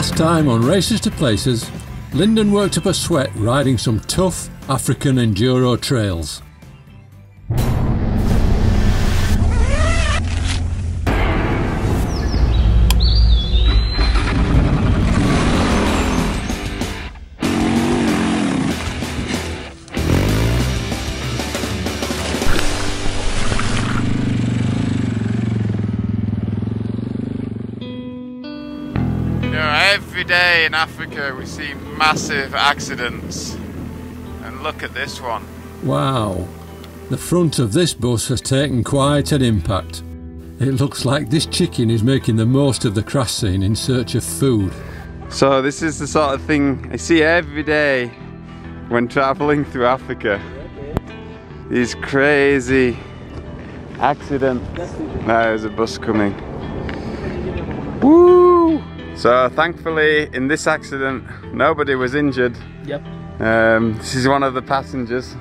Last time on Races to Places, Lyndon worked up a sweat riding some tough African enduro trails. Every day in Africa we see massive accidents, and look at this one. Wow, the front of this bus has taken quite an impact. It looks like this chicken is making the most of the crash scene in search of food. So this is the sort of thing I see every day when travelling through Africa. These crazy accidents. Now there's a bus coming. Woo! So thankfully in this accident nobody was injured. Yep. This is one of the passengers.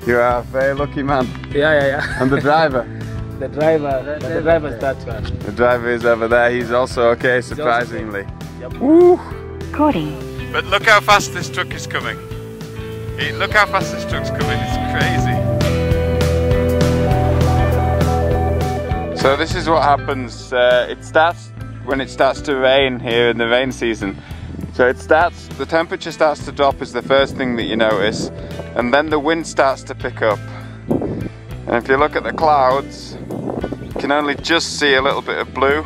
You are a very lucky man. Yeah. And the driver? The driver's that one. The driver is over there, he's also okay, surprisingly. Yep. Woo! Recording. But look how fast this truck is coming. Look how fast this truck's coming, it's crazy. So this is what happens, it starts when it starts to rain here in the rain season. So the temperature starts to drop is the first thing that you notice, and then the wind starts to pick up. And if you look at the clouds, you can only just see a little bit of blue.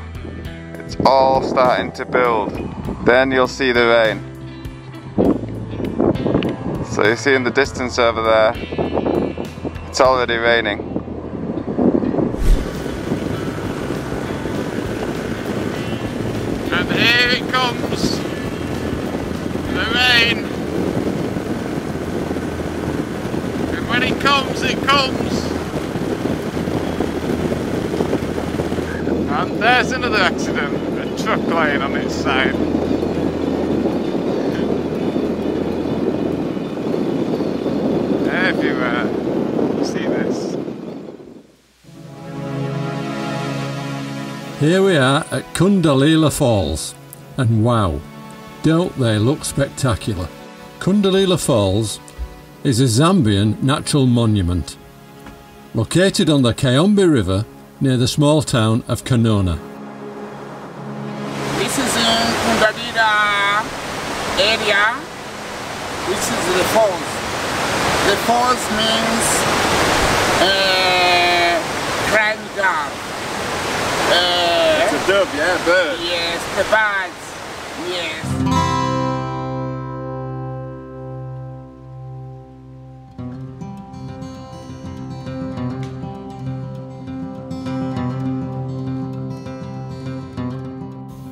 It's all starting to build. Then you'll see the rain. So you see in the distance over there, it's already raining. And here it comes, the rain. And when it comes, it comes. And there's another accident, a truck lying on its side. Everywhere, you see this. Here we are at Kundalila Falls, and wow, don't they look spectacular. Kundalila Falls is a Zambian natural monument, located on the Cuan River near the small town of Kanona. This is in Kundalila area, which is the falls. The falls means crying dove. It's a dove, yeah, bird. Yes, the birds, yes.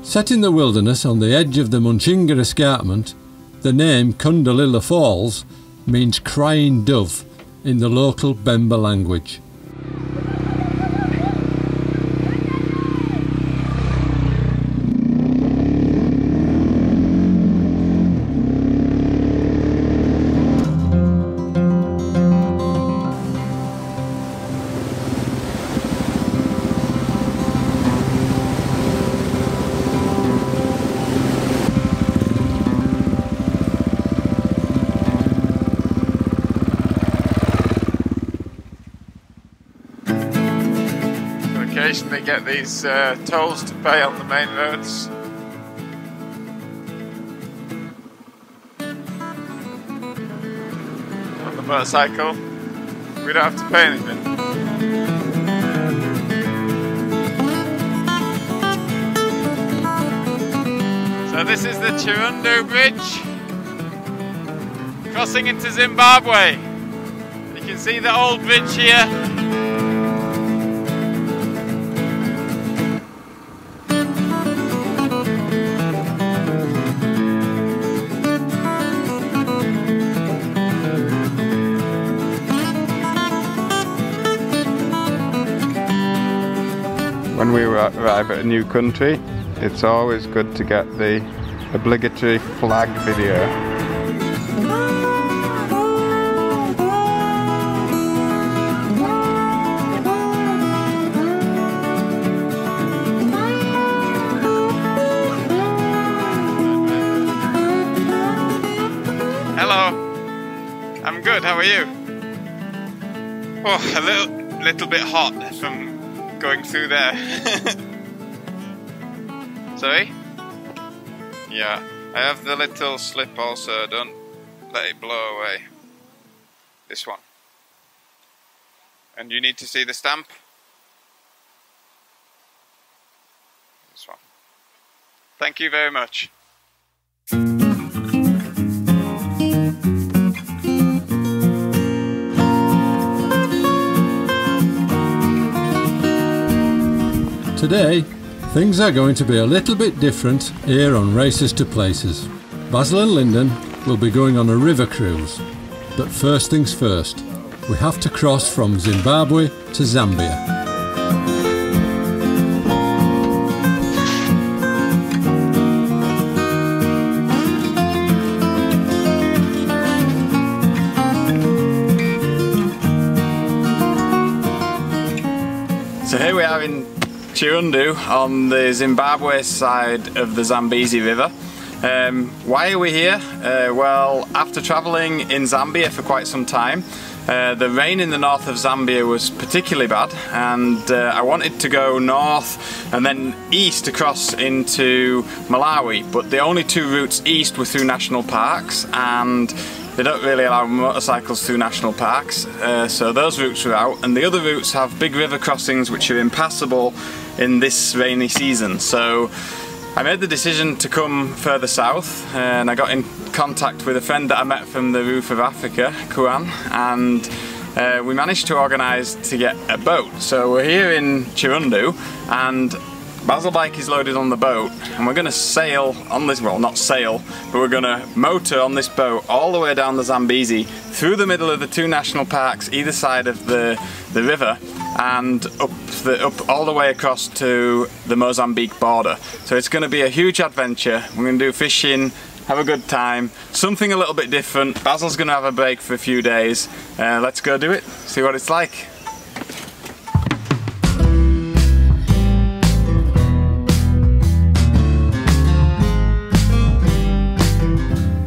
Set in the wilderness on the edge of the Munchinga escarpment, the name Kundalila Falls means crying dove in the local Bemba language. Occasionally get these tolls to pay on the main roads. On the motorcycle, we don't have to pay anything. So this is the Chirundo Bridge, crossing into Zimbabwe. You can see the old bridge here. When we arrive at a new country, it's always good to get the obligatory flag video. Hello. I'm good, how are you? Oh, a little bit hot from going through there. Sorry? Yeah, I have the little slip also, don't let it blow away. This one. And you need to see the stamp? This one. Thank you very much. Today, things are going to be a little bit different here on Races to Places. Basil and Lyndon will be going on a river cruise. But first things first, we have to cross from Zimbabwe to Zambia. So here we are in Cuan I on the Zimbabwe side of the Zambezi River. Why are we here? Well, after travelling in Zambia for quite some time, the rain in the north of Zambia was particularly bad, and I wanted to go north and then east across into Malawi, but the only two routes east were through national parks, and they don't really allow motorcycles through national parks, so those routes were out, and the other routes have big river crossings which are impassable in this rainy season. So I made the decision to come further south, and I got in contact with a friend that I met from the roof of Africa, Cuan, and we managed to organise to get a boat. So we're here in Cuan I, and Basil bike is loaded on the boat, and we're going to sail on this, well, not sail, but we're going to motor on this boat all the way down the Zambezi, through the middle of the two national parks either side of the river, and up all the way across to the Mozambique border. So it's going to be a huge adventure. We're going to do fishing, have a good time, something a little bit different. Basil's going to have a break for a few days. Let's go do it, see what it's like.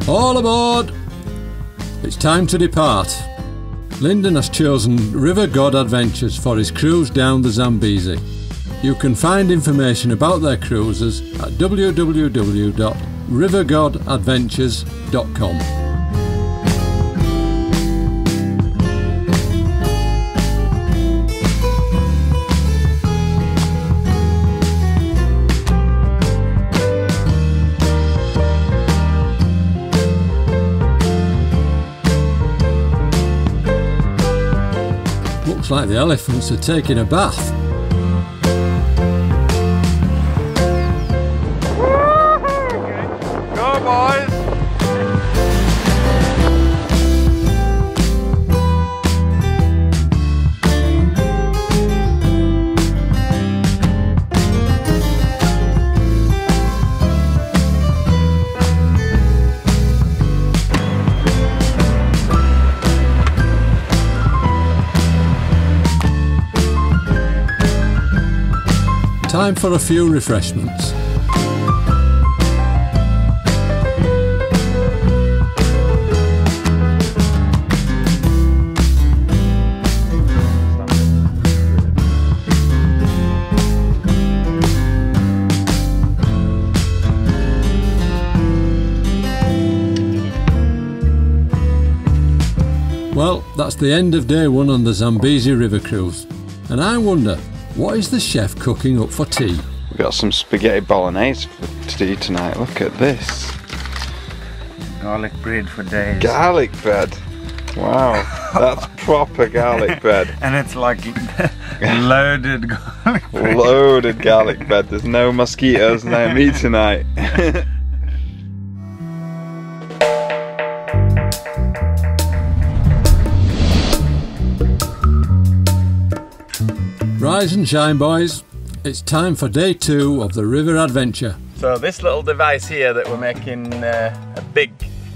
All aboard! It's time to depart. Lyndon has chosen River God Adventures for his cruise down the Zambezi. You can find information about their cruises at www.rivergodadventures.com. Looks like the elephants are taking a bath. Go boys! Time for a few refreshments. Well, that's the end of day one on the Zambezi River cruise, and I wonder, what is the chef cooking up for tea? We've got some spaghetti bolognese for tea tonight. Look at this. Garlic bread for days. Garlic bread. Wow, that's proper garlic bread. And it's like loaded garlic bread. Loaded garlic bread. There's no mosquitoes near me tonight. Rise and shine, boys. It's time for day two of the river adventure. So this little device here that we're making a big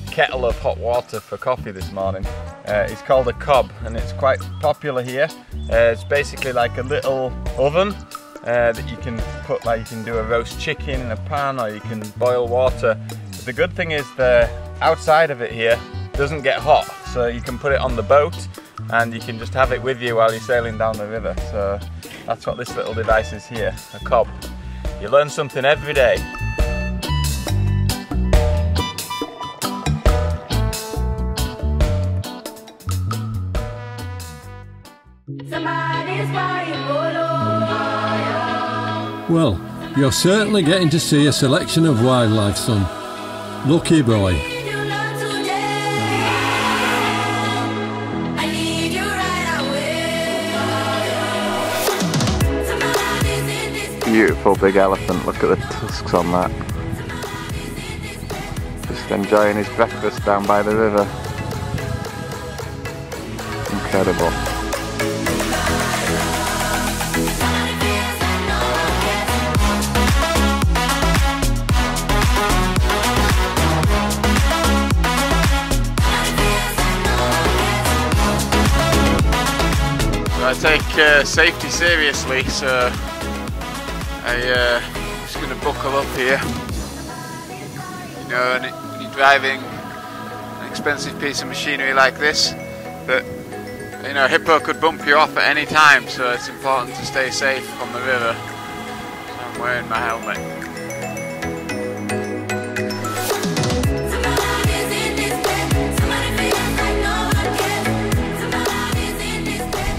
kettle of hot water for coffee this morning is called a cob, and it's quite popular here. It's basically like a little oven that you can put, like you can do a roast chicken in a pan, or you can boil water. But the good thing is the outside of it here doesn't get hot, so you can put it on the boat and you can just have it with you while you're sailing down the river. So that's what this little device is here, a cob. You learn something every day. Well, you're certainly getting to see a selection of wildlife, son. Lucky boy. Beautiful big elephant, look at the tusks on that. Just enjoying his breakfast down by the river. Incredible. I take safety seriously, so I'm just going to buckle up here. You know, and when you're driving an expensive piece of machinery like this, that, you know, a hippo could bump you off at any time, so it's important to stay safe on the river. So I'm wearing my helmet.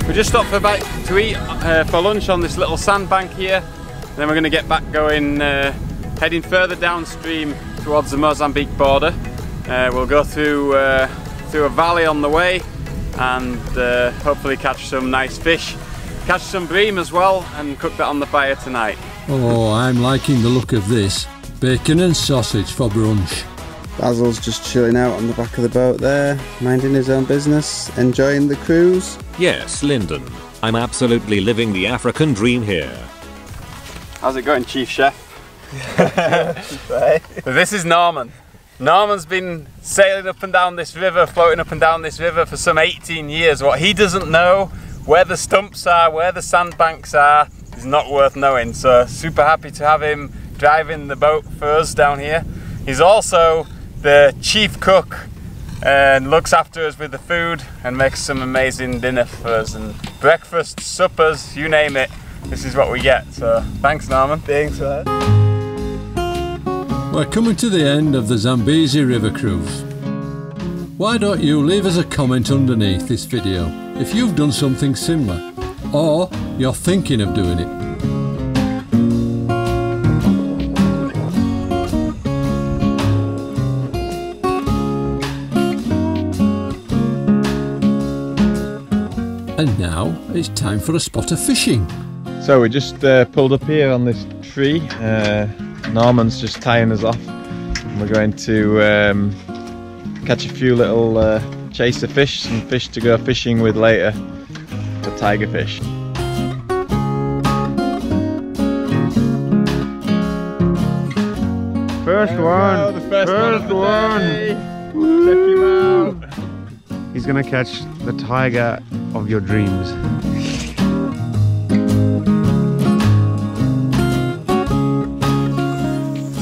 We just stopped to eat for lunch on this little sandbank here. Then we're going to get back going, heading further downstream towards the Mozambique border. We'll go through a valley on the way and hopefully catch some nice fish. Catch some bream as well and cook that on the fire tonight. Oh, I'm liking the look of this. Bacon and sausage for brunch. Basil's just chilling out on the back of the boat there, minding his own business, enjoying the cruise. Yes, Lyndon. I'm absolutely living the African dream here. How's it going, Chief Chef? This is Norman. Norman's been sailing up and down this river, floating up and down this river for some 18 years. What he doesn't know, where the stumps are, where the sandbanks are, is not worth knowing. So super happy to have him driving the boat for us down here. He's also the chief cook and looks after us with the food and makes some amazing dinner for us, and breakfasts, suppers, you name it. This is what we get, so thanks Norman. Thanks man. We're coming to the end of the Zambezi River cruise. Why don't you leave us a comment underneath this video if you've done something similar, or you're thinking of doing it. And now it's time for a spot of fishing. So we just pulled up here on this tree. Norman's just tying us off. And we're going to catch a few little chaser fish, some fish to go fishing with later, the tiger fish. First one! The first one! Check him out! He's gonna catch the tiger of your dreams.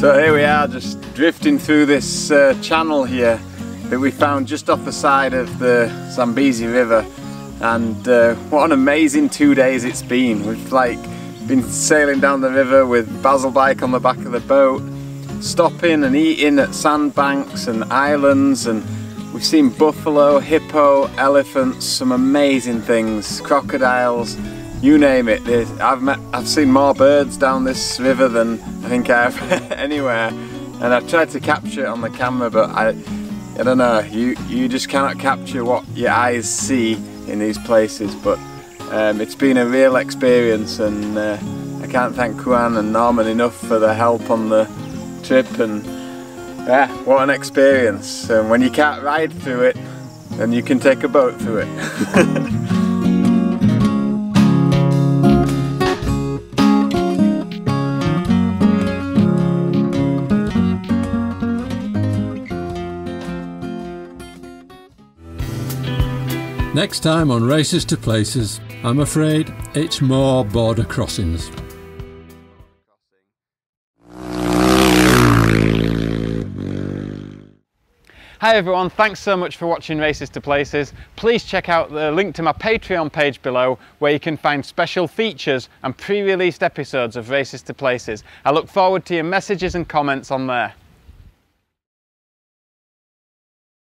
So here we are, just drifting through this channel here that we found just off the side of the Zambezi River, and what an amazing 2 days it's been. We've been sailing down the river with Basil bike on the back of the boat, stopping and eating at sandbanks and islands, and we've seen buffalo, hippo, elephants, some amazing things, crocodiles, you name it. I've seen more birds down this river than I think I've anywhere, and I've tried to capture it on the camera, but I don't know, you just cannot capture what your eyes see in these places. But it's been a real experience, and I can't thank Cuan and Norman enough for the help on the trip, and yeah, what an experience. And when you can't ride through it, then you can take a boat through it. Next time on Races to Places, I'm afraid it's more border crossings. Hi everyone, thanks so much for watching Races to Places. Please check out the link to my Patreon page below where you can find special features and pre-released episodes of Races to Places. I look forward to your messages and comments on there.